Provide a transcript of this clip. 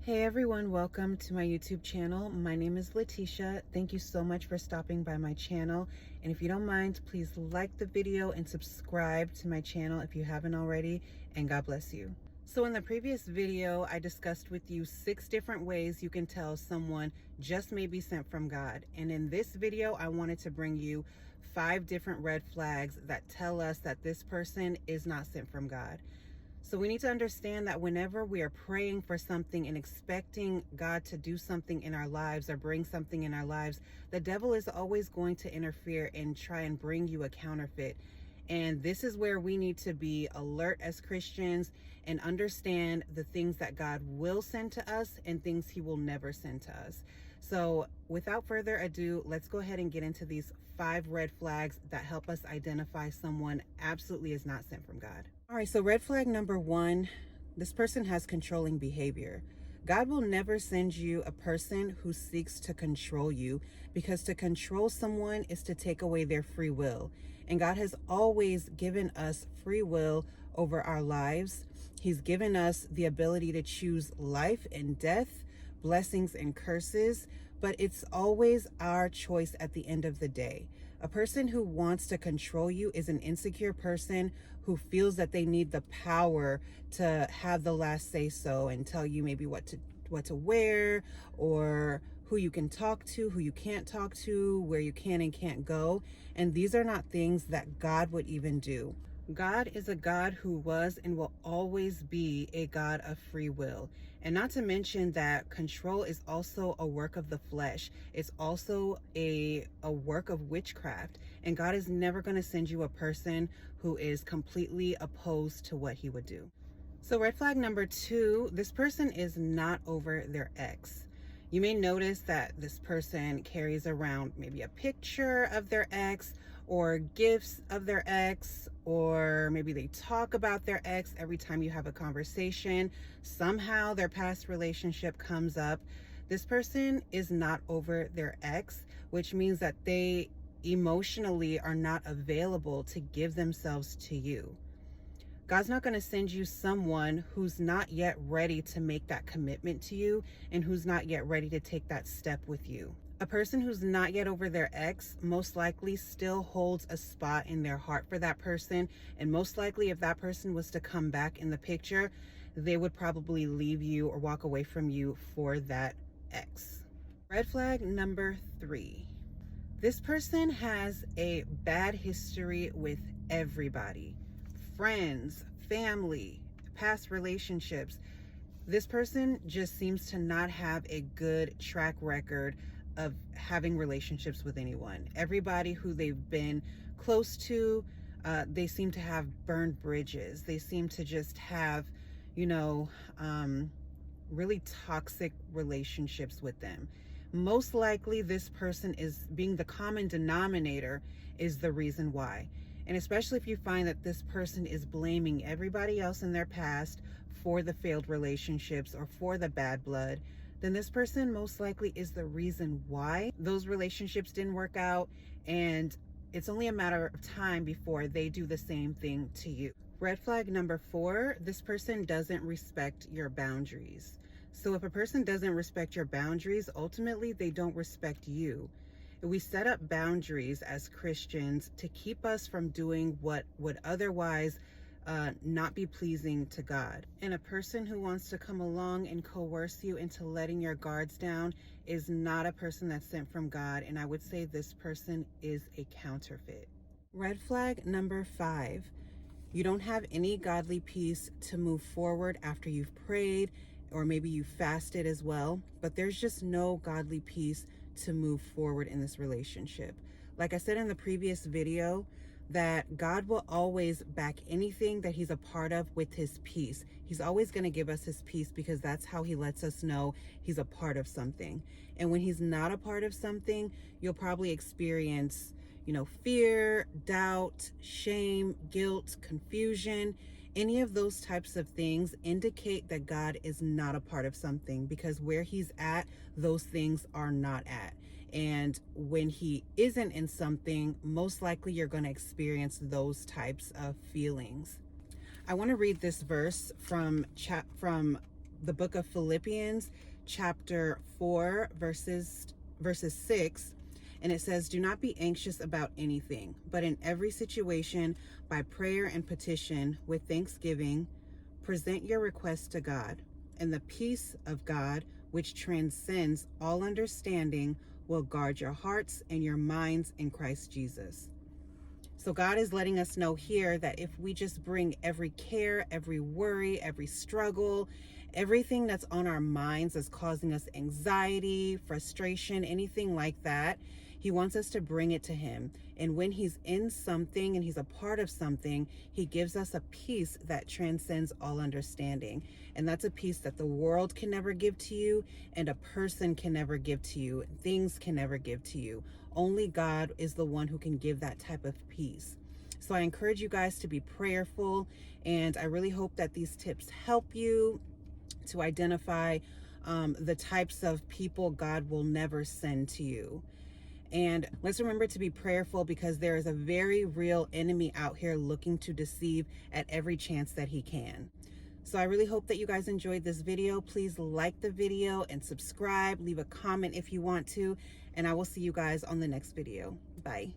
Hey everyone, welcome to my YouTube channel. My name is Letitia. Thank you so much for stopping by my channel. And if you don't mind, please like the video and subscribe to my channel if you haven't already, and God bless you. So in the previous video, I discussed with you 6 different ways you can tell someone just may be sent from God. And in this video, I wanted to bring you 5 different red flags that tell us that this person is not sent from God. So we need to understand that whenever we are praying for something and expecting God to do something in our lives or bring something in our lives, the devil is always going to interfere and try and bring you a counterfeit. And this is where we need to be alert as Christians and understand the things that God will send to us and things he will never send to us. So without further ado, let's go ahead and get into these 5 red flags that help us identify someone absolutely is not sent from God. All right, so red flag number 1, this person has controlling behavior. God will never send you a person who seeks to control you, because to control someone is to take away their free will. And God has always given us free will over our lives. He's given us the ability to choose life and death, blessings and curses, but it's always our choice at the end of the day. A person who wants to control you is an insecure person who feels that they need the power to have the last say so and tell you maybe what to wear, or who you can talk to, who you can't talk to, where you can and can't go. And these are not things that God would even do. God is a God who was and will always be a God of free will. And not to mention that control is also a work of the flesh. It's also a work of witchcraft. And God is never going to send you a person who is completely opposed to what he would do. So red flag number 2, this person is not over their ex. You may notice that this person carries around maybe a picture of their ex or gifts of their ex, or maybe they talk about their ex every time you have a conversation. Somehow their past relationship comes up. This person is not over their ex, which means that they emotionally are not available to give themselves to you. God's not going to send you someone who's not yet ready to make that commitment to you and who's not yet ready to take that step with you. A person who's not yet over their ex most likely still holds a spot in their heart for that person. And most likely if that person was to come back in the picture, they would probably leave you or walk away from you for that ex. Red flag number 3. This person has a bad history with everybody. Friends, family, past relationships. This person just seems to not have a good track record of having relationships with anyone. Everybody who they've been close to, they seem to have burned bridges. They seem to just have, really toxic relationships with them. Most likely this person is being the common denominator is the reason why. And especially if you find that this person is blaming everybody else in their past for the failed relationships or for the bad blood, then this person most likely is the reason why those relationships didn't work out. And it's only a matter of time before they do the same thing to you. Red flag number 4, this person doesn't respect your boundaries. So if a person doesn't respect your boundaries, ultimately they don't respect you. We set up boundaries as Christians to keep us from doing what would otherwise not be pleasing to God. And a person who wants to come along and coerce you into letting your guards down is not a person that's sent from God. And I would say this person is a counterfeit. Red flag number 5. You don't have any godly peace to move forward after you've prayed, or maybe you fasted as well, but there's just no godly peace to move forward in this relationship. Like I said in the previous video, that God will always back anything that he's a part of with his peace. He's always going to give us his peace because that's how he lets us know he's a part of something. And when he's not a part of something, you'll probably experience, fear, doubt, shame, guilt, confusion. Any of those types of things indicate that God is not a part of something, because where he's at, those things are not at. And when he isn't in something, most likely you're going to experience those types of feelings. I want to read this verse from the book of Philippians, chapter 4, verses 6. And it says, "Do not be anxious about anything, but in every situation, by prayer and petition, with thanksgiving, present your requests to God. And the peace of God, which transcends all understanding, will guard your hearts and your minds in Christ Jesus." So God is letting us know here that if we just bring every care, every worry, every struggle, everything that's on our minds that's causing us anxiety, frustration, anything like that, he wants us to bring it to him. And when he's in something and he's a part of something, he gives us a peace that transcends all understanding. And that's a peace that the world can never give to you, and a person can never give to you, things can never give to you. Only God is the one who can give that type of peace. So I encourage you guys to be prayerful, and I really hope that these tips help you to identify the types of people God will never send to you. And let's remember to be prayerful, because there is a very real enemy out here looking to deceive at every chance that he can. So I really hope that you guys enjoyed this video. Please like the video and subscribe. Leave a comment if you want to. And I will see you guys on the next video. Bye.